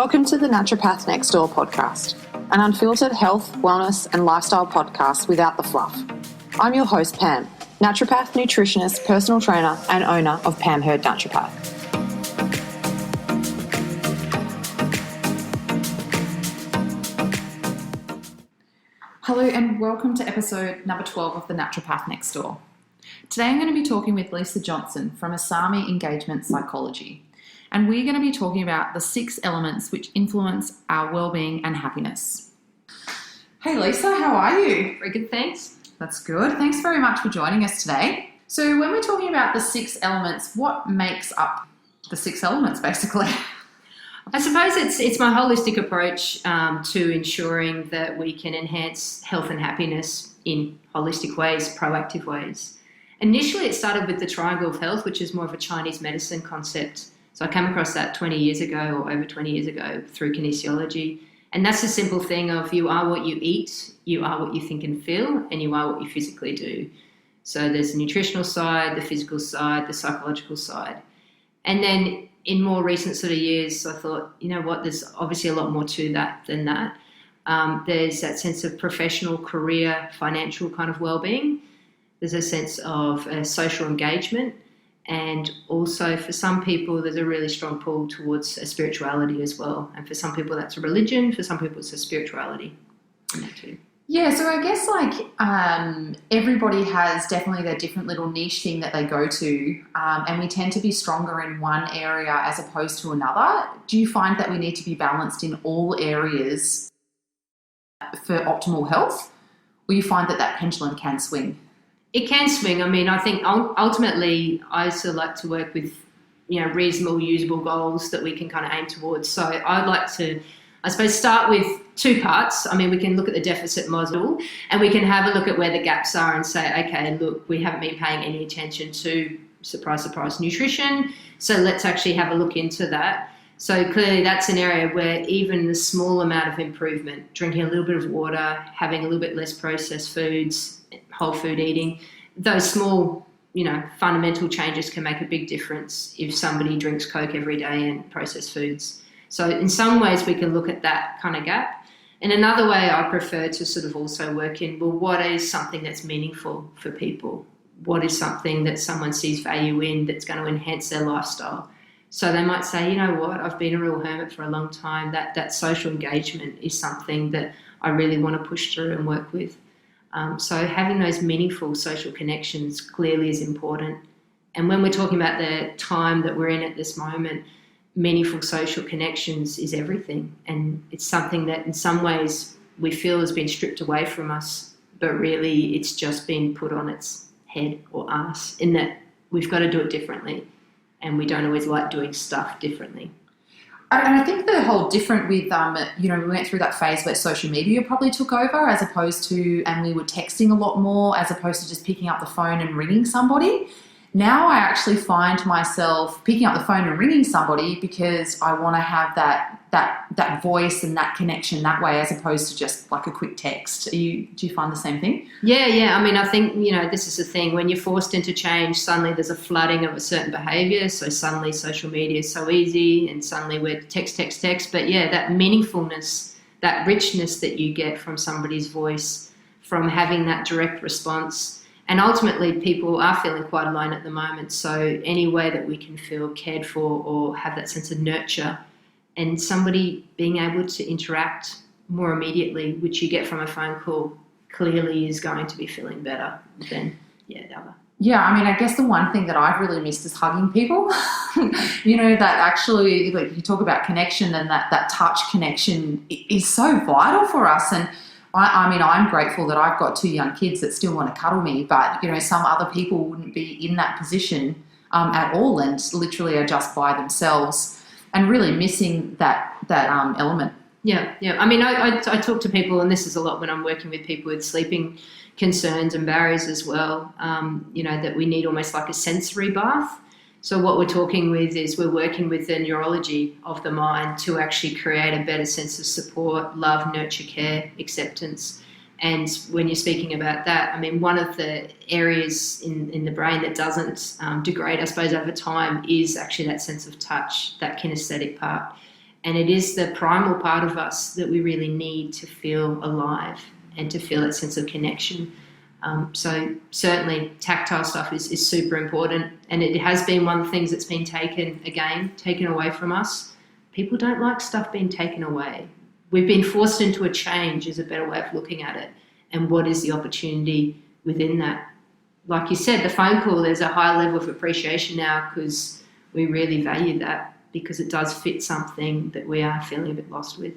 Welcome to the Naturopath Next Door podcast, an unfiltered health, wellness and lifestyle podcast without the fluff. I'm your host, Pam, naturopath, nutritionist, personal trainer and owner of Pam Heard Naturopath. Hello and welcome to episode number 12 of the Naturopath Next Door. Today I'm going to be talking with Lisa Johnson from Asami Engagement Psychology. And we're going to be talking about the 6 elements which influence our well-being and happiness. Hey Lisa, how are you? Very good, thanks. That's good. Thanks very much for joining us today. So when we're talking about the 6 elements, what makes up the 6 elements basically? I suppose it's my holistic approach to ensuring that we can enhance health and happiness in holistic ways, proactive ways. Initially it started with the triangle of health, which is more of a Chinese medicine concept. So I came across that 20 years ago or over 20 years ago through kinesiology. And that's a simple thing of you are what you eat, you are what you think and feel, and you are what you physically do. So there's the nutritional side, the physical side, the psychological side. And then in more recent sort of years, I thought, you know what, there's obviously a lot more to that than that. There's that sense of professional, career, financial kind of well-being. There's a sense of social engagement. And also for some people, there's a really strong pull towards a spirituality as well. And for some people, that's a religion. For some people, it's a spirituality. Too. Yeah, so I guess everybody has definitely their different little niche thing that they go to. And we tend to be stronger in one area as opposed to another. Do you find that we need to be balanced in all areas for optimal health? Or you find that pendulum can swing? It can swing. I mean, I think ultimately I also like to work with, reasonable, usable goals that we can kind of aim towards. So I'd like to, I suppose, start with 2 parts. I mean, we can look at the deficit model and we can have a look at where the gaps are and say, okay, look, we haven't been paying any attention to, surprise, surprise, nutrition. So let's actually have a look into that. So clearly that's an area where even the small amount of improvement, drinking a little bit of water, having a little bit less processed foods, whole food eating, those small, fundamental changes can make a big difference if somebody drinks Coke every day and processed foods. So in some ways we can look at that kind of gap. In another way, I prefer to sort of also work in, well, what is something that's meaningful for people? What is something that someone sees value in that's going to enhance their lifestyle? So they might say, you know what, I've been a real hermit for a long time. That social engagement is something that I really want to push through and work with. So having those meaningful social connections clearly is important. And when we're talking about the time that we're in at this moment, meaningful social connections is everything. And it's something that in some ways we feel has been stripped away from us, but really it's just been put on its head or arse in that we've got to do it differently. And we don't always like doing stuff differently. And I think the whole different with, we went through that phase where social media probably took over as opposed to, and we were texting a lot more as opposed to just picking up the phone and ringing somebody. Now I actually find myself picking up the phone and ringing somebody because I want to have that voice and that connection that way as opposed to just like a quick text. Do you find the same thing? Yeah. I mean, I think, this is the thing. When you're forced into change, suddenly there's a flooding of a certain behaviour. So suddenly social media is so easy and suddenly we're text. But yeah, that meaningfulness, that richness that you get from somebody's voice, from having that direct response. And ultimately, people are feeling quite alone at the moment. So any way that we can feel cared for or have that sense of nurture and somebody being able to interact more immediately, which you get from a phone call, clearly is going to be feeling better than the other. Yeah, I mean, I guess the one thing that I've really missed is hugging people. That actually, like you talk about connection and that touch connection is so vital for us. And I mean, I'm grateful that I've got 2 young kids that still want to cuddle me, but, some other people wouldn't be in that position at all and literally are just by themselves and really missing that element. Yeah. I mean, I talk to people, and this is a lot when I'm working with people with sleeping concerns and barriers as well, that we need almost like a sensory bath. So what we're talking with is we're working with the neurology of the mind to actually create a better sense of support, love, nurture, care, acceptance. And when you're speaking about that, I mean, one of the areas in the brain that doesn't degrade, I suppose, over time is actually that sense of touch, that kinesthetic part. And it is the primal part of us that we really need to feel alive and to feel that sense of connection. So certainly tactile stuff is super important, and it has been one of the things that's been taken away from us. People don't like stuff being taken away. We've been forced into a change is a better way of looking at it. And what is the opportunity within that? Like you said, the phone call, there's a high level of appreciation now because we really value that because it does fit something that we are feeling a bit lost with.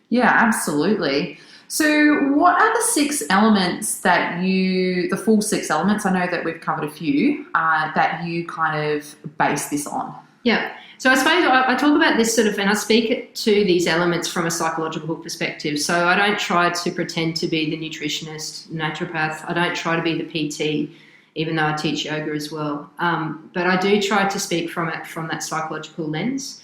Yeah, absolutely. So what are the 6 elements the full 6 elements, I know that we've covered a few, that you kind of base this on? Yeah. So I suppose I talk about this sort of, and I speak to these elements from a psychological perspective. So I don't try to pretend to be the nutritionist, naturopath. I don't try to be the PT, even though I teach yoga as well. But I do try to speak from that psychological lens.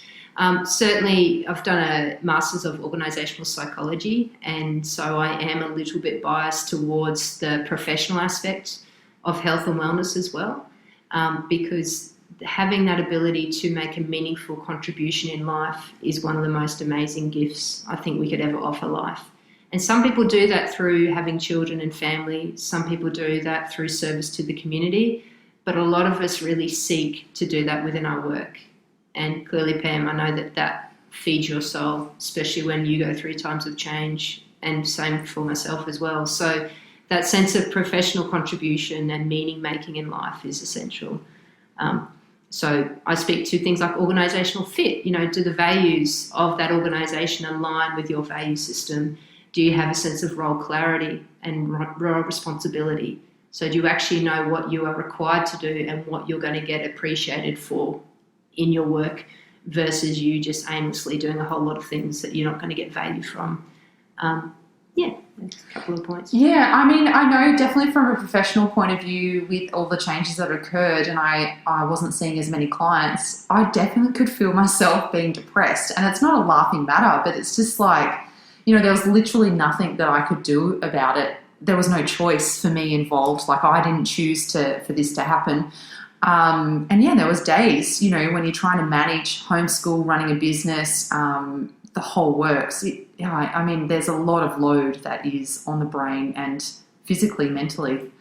Certainly, I've done a Masters of Organisational Psychology, and so I am a little bit biased towards the professional aspect of health and wellness as well, because having that ability to make a meaningful contribution in life is one of the most amazing gifts I think we could ever offer life. And some people do that through having children and family. Some people do that through service to the community, but a lot of us really seek to do that within our work. And clearly, Pam, I know that feeds your soul, especially when you go through times of change, and same for myself as well. So that sense of professional contribution and meaning making in life is essential. So I speak to things like organisational fit. Do the values of that organisation align with your value system? Do you have a sense of role clarity and role responsibility? So do you actually know what you are required to do and what you're going to get appreciated for in your work versus you just aimlessly doing a whole lot of things that you're not going to get value from? That's a couple of points. Yeah, I mean, I know definitely from a professional point of view with all the changes that occurred and I wasn't seeing as many clients, I definitely could feel myself being depressed. And it's not a laughing matter, but it's just like, there was literally nothing that I could do about it. There was no choice for me involved. Like I didn't choose for this to happen. There was days, when you're trying to manage homeschool, running a business, the whole works. There's a lot of load that is on the brain and physically, mentally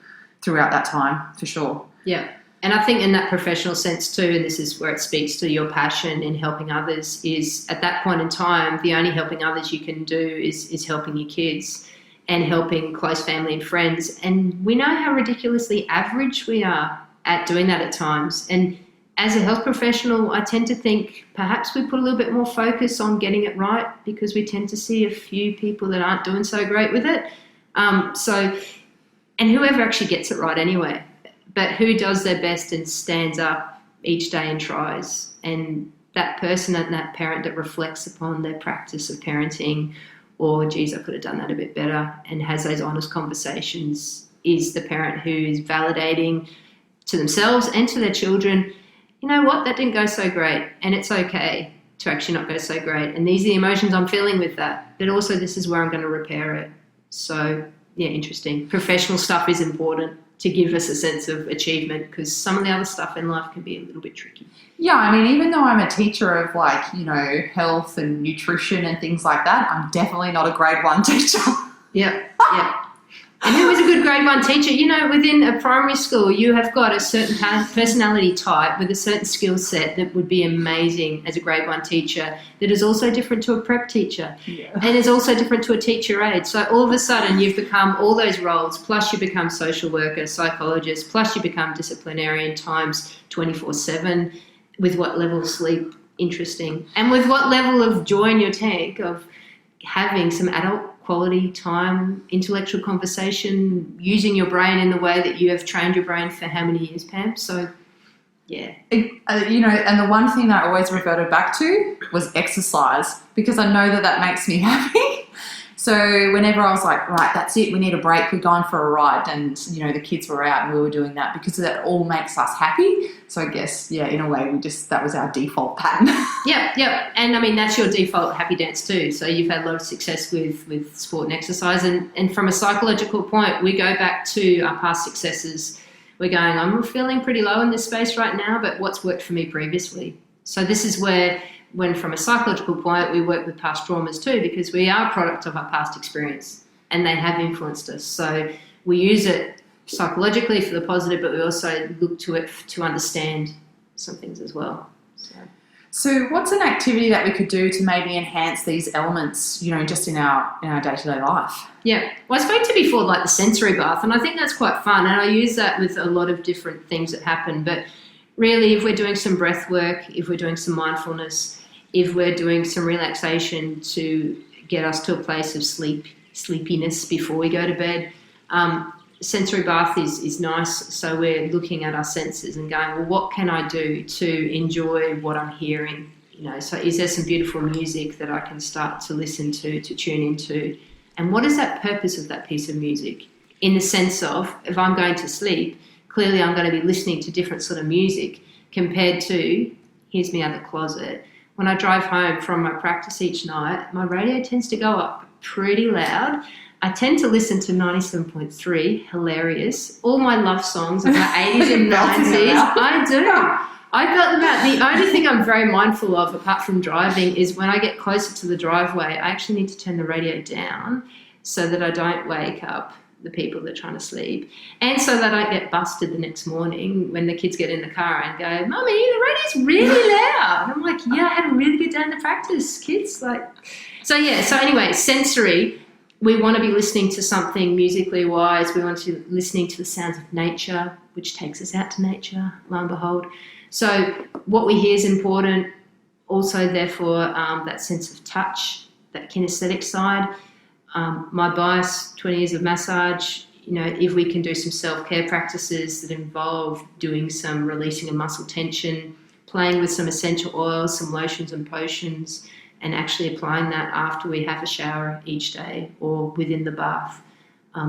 throughout that time, for sure. Yeah. And I think in that professional sense too, and this is where it speaks to your passion in helping others, is at that point in time, the only helping others you can do is helping your kids and helping close family and friends. And we know how ridiculously average we are at doing that at times. And as a health professional, I tend to think perhaps we put a little bit more focus on getting it right because we tend to see a few people that aren't doing so great with it. And whoever actually gets it right anyway, but who does their best and stands up each day and tries. And that person and that parent that reflects upon their practice of parenting, or geez, I could have done that a bit better, and has those honest conversations, is the parent who is validating to themselves and to their children, you know what, that didn't go so great, and it's okay to actually not go so great. And these are the emotions I'm feeling with that, but also this is where I'm going to repair it. So, yeah, interesting. Professional stuff is important to give us a sense of achievement because some of the other stuff in life can be a little bit tricky. Yeah, I mean, even though I'm a teacher of health and nutrition and things like that, I'm definitely not a grade 1 teacher. Yeah. And who is a good grade 1 teacher? Within a primary school, you have got a certain personality type with a certain skill set that would be amazing as a grade 1 teacher that is also different to a prep teacher and is also different to a teacher aide. So all of a sudden you've become all those roles, plus you become social worker, psychologist, plus you become disciplinarian times 24/7 with what level of sleep? Interesting. And with what level of joy in your tank of having some adult quality time, intellectual conversation, using your brain in the way that you have trained your brain for how many years, Pam? So, yeah. And the one thing that I always reverted back to was exercise because I know that makes me happy. So whenever I was like, right, that's it, we need a break, we're going for a ride, and, the kids were out and we were doing that because that all makes us happy. So I guess, yeah, in a way, that was our default pattern. Yep. And I mean, that's your default happy dance too. So you've had a lot of success with sport and exercise. And from a psychological point, we go back to our past successes. We're going, I'm feeling pretty low in this space right now, but what's worked for me previously? So this is where when from a psychological point, we work with past traumas too, because we are a product of our past experience and they have influenced us. So we use it psychologically for the positive, but we also look to it to understand some things as well. So what's an activity that we could do to maybe enhance these elements, just in our day-to-day life? Yeah. Well, I spoke to before, like the sensory bath, and I think that's quite fun. And I use that with a lot of different things that happen. But really, if we're doing some breath work, if we're doing some mindfulness, if we're doing some relaxation to get us to a place of sleepiness before we go to bed, sensory bath is nice. So we're looking at our senses and going, well, what can I do to enjoy what I'm hearing? So is there some beautiful music that I can start to listen to tune into? And what is that purpose of that piece of music? In the sense of, if I'm going to sleep, clearly I'm going to be listening to different sort of music compared to, here's me out the closet. When I drive home from my practice each night, my radio tends to go up pretty loud. I tend to listen to 97.3, hilarious. All my love songs of my 80s and 90s. I do. I got them out. The only thing I'm very mindful of, apart from driving, is when I get closer to the driveway, I actually need to turn the radio down so that I don't wake up the people that are trying to sleep, and so that I don't get busted the next morning when the kids get in the car and go, "Mummy, the radio's really loud." And I'm like, "Yeah, I had a really good day in the practice, kids." So anyway, sensory. We want to be listening to something musically wise. We want to be listening to the sounds of nature, which takes us out to nature, lo and behold. So what we hear is important. Also, therefore, that sense of touch, that kinesthetic side. My bias, 20 years of massage, if we can do some self-care practices that involve doing some releasing of muscle tension, playing with some essential oils, some lotions and potions, and actually applying that after we have a shower each day or within the bath.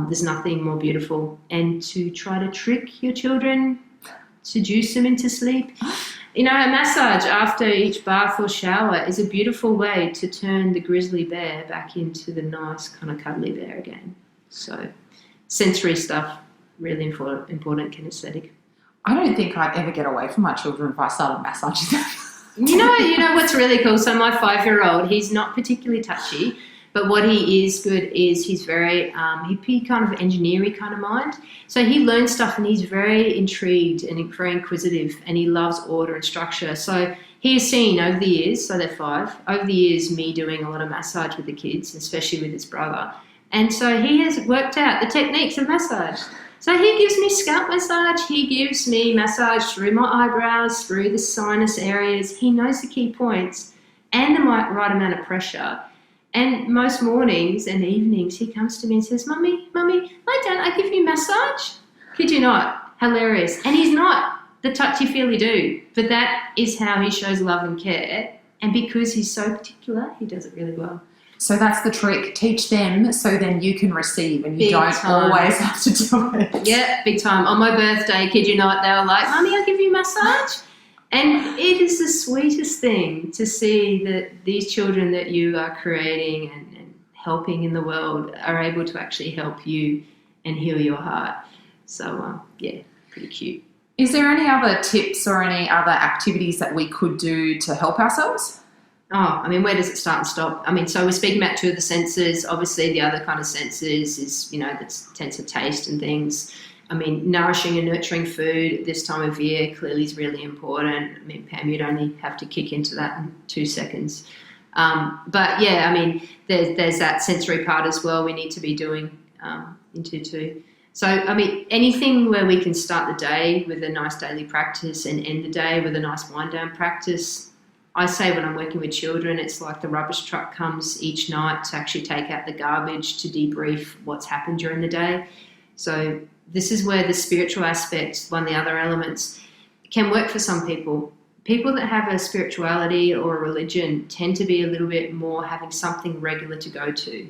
There's nothing more beautiful. And to try to trick your children, seduce them into sleep. A massage after each bath or shower is a beautiful way to turn the grizzly bear back into the nice kind of cuddly bear again. So sensory stuff, really important kinesthetic. I don't think I'd ever get away from my children if I started massaging them. You know what's really cool? So my 5-year-old, he's not particularly touchy, but what he is good is he's very hippie kind of engineering kind of mind. So he learns stuff and he's very intrigued and very inquisitive, and he loves order and structure. So he has seen over the years, so they're 5, over the years me doing a lot of massage with the kids, especially with his brother. And so he has worked out the techniques of massage. So he gives me scalp massage, he gives me massage through my eyebrows, through the sinus areas. He knows the key points and the right amount of pressure. And most mornings and evenings he comes to me and says, Mummy, why don't I give you massage? Kid you not, hilarious. And he's not the touchy-feely dude, but that is how he shows love and care. And because he's so particular, he does it really well. So that's the trick. Teach them so then you can receive and you don't always have to do it. Yeah, big time. On my birthday, kid you not, they were like, Mummy, I'll give you a massage. And it is the sweetest thing to see that these children that you are creating and helping in the world are able to actually help you and heal your heart. So, pretty cute. Is there any other tips or any other activities that we could do to help ourselves? Where does it start and stop? So we're speaking about 2 of the senses. Obviously, the other kind of senses is, the sense of taste and things. Nourishing and nurturing food this time of year clearly is really important. Pam, you'd only have to kick into that in 2 seconds. There's that sensory part as well we need to be doing into too. So, anything where we can start the day with a nice daily practice and end the day with a nice wind down practice. I say when I'm working with children, it's like the rubbish truck comes each night to actually take out the garbage, to debrief what's happened during the day. So this is where the spiritual aspect, one of the other elements, can work for some people. People that have a spirituality or a religion tend to be a little bit more having something regular to go to.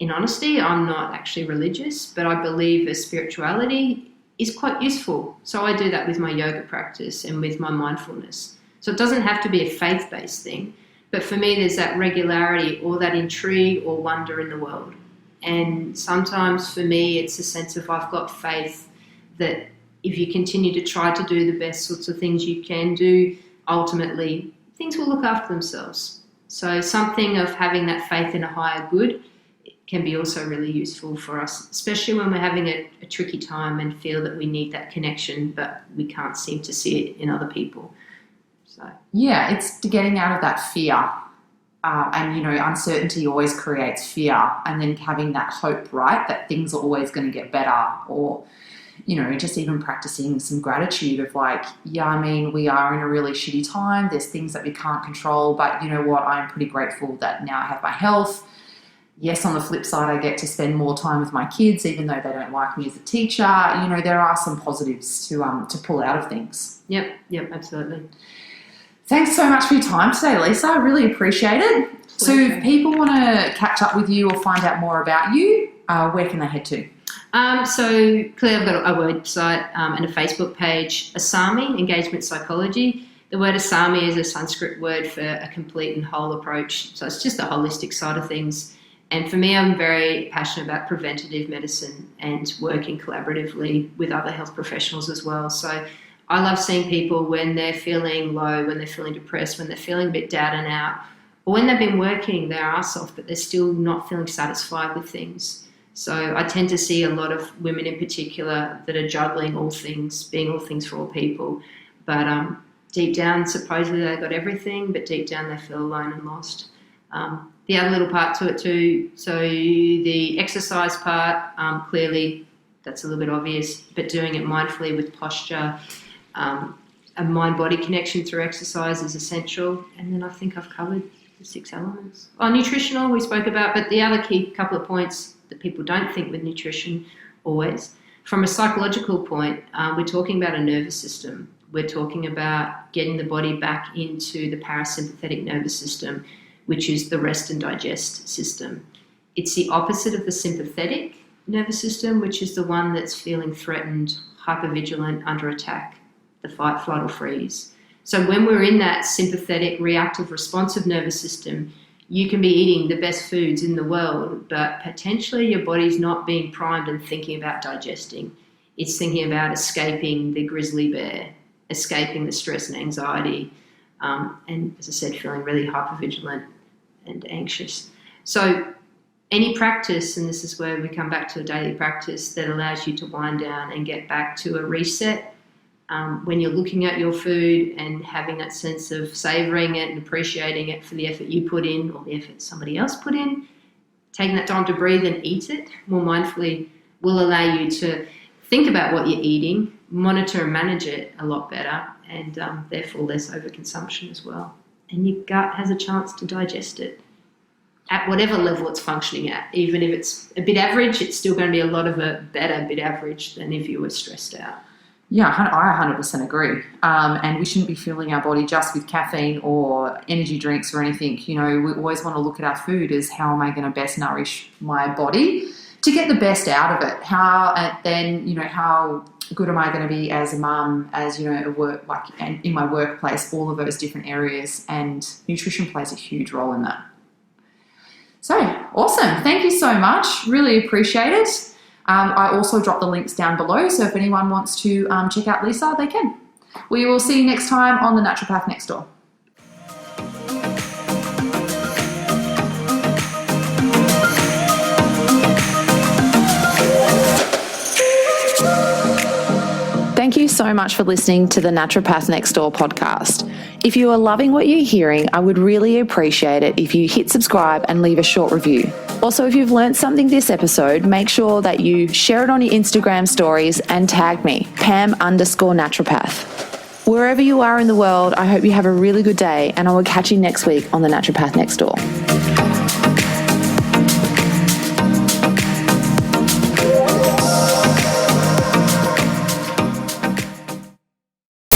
In honesty, I'm not actually religious, but I believe a spirituality is quite useful. So I do that with my yoga practice and with my mindfulness. So it doesn't have to be a faith-based thing, but for me there's that regularity or that intrigue or wonder in the world. And sometimes for me it's a sense of I've got faith that if you continue to try to do the best sorts of things you can do, ultimately things will look after themselves. So something of having that faith in a higher good can be also really useful for us, especially when we're having a tricky time and feel that we need that connection, but we can't seem to see it in other people. So yeah, it's getting out of that fear. And, you know, uncertainty always creates fear, and then having that hope, right, that things are always going to get better, or, you know, just even practicing some gratitude of like, yeah, I mean, we are in a really shitty time. There's things that we can't control, but you know what? I'm pretty grateful that now I have my health. Yes, on the flip side, I get to spend more time with my kids, even though they don't like me as a teacher. You know, there are some positives to pull out of things. Yep, absolutely. Thanks so much for your time today, Lisa. I really appreciate it. So if people want to catch up with you or find out more about you, where can they head to? So clearly I've got a website and a Facebook page, Asami, Engagement Psychology. The word Asami is a Sanskrit word for a complete and whole approach. So it's just the holistic side of things. And for me, I'm very passionate about preventative medicine and working collaboratively with other health professionals as well. So I love seeing people when they're feeling low, when they're feeling depressed, when they're feeling a bit down and out, or when they've been working their ass off, but they're still not feeling satisfied with things. So I tend to see a lot of women in particular that are juggling all things, being all things for all people. But deep down, supposedly they've got everything, but deep down they feel alone and lost. The other little part to it too, so the exercise part, clearly that's a little bit obvious, but doing it mindfully with posture, a mind-body connection through exercise is essential. And then I think I've covered the 6 elements. Nutritional we spoke about, but the other key couple of points that people don't think with nutrition always. From a psychological point, we're talking about a nervous system. We're talking about getting the body back into the parasympathetic nervous system, which is the rest and digest system. It's the opposite of the sympathetic nervous system, which is the one that's feeling threatened, hypervigilant, under attack, the fight, flight or freeze. So when we're in that sympathetic, reactive, responsive nervous system, you can be eating the best foods in the world, but potentially your body's not being primed and thinking about digesting. It's thinking about escaping the grizzly bear, escaping the stress and anxiety, and as I said, feeling really hypervigilant and anxious. So any practice, and this is where we come back to a daily practice that allows you to wind down and get back to a reset, when you're looking at your food and having that sense of savouring it and appreciating it for the effort you put in or the effort somebody else put in, taking that time to breathe and eat it more mindfully will allow you to think about what you're eating, monitor and manage it a lot better, and therefore less overconsumption as well. And your gut has a chance to digest it at whatever level it's functioning at. Even if it's a bit average, it's still going to be a lot of a better bit average than if you were stressed out. Yeah, I 100% agree. And we shouldn't be filling our body just with caffeine or energy drinks or anything. You know, we always want to look at our food as how am I going to best nourish my body to get the best out of it? How good am I going to be as a mum, as, you know, at work, like in my workplace, all of those different areas, and nutrition plays a huge role in that. So awesome. Thank you so much. Really appreciate it. I also dropped the links down below, so if anyone wants to check out Lisa, they can. We will see you next time on the Naturopath Next Door. Thank you so much for listening to the Naturopath Next Door podcast. If you are loving what you're hearing, I would really appreciate it if you hit subscribe and leave a short review. Also, if you've learned something this episode, make sure that you share it on your Instagram stories and tag me, Pam_naturopath. Wherever you are in the world, I hope you have a really good day, and I will catch you next week on the Naturopath Next Door.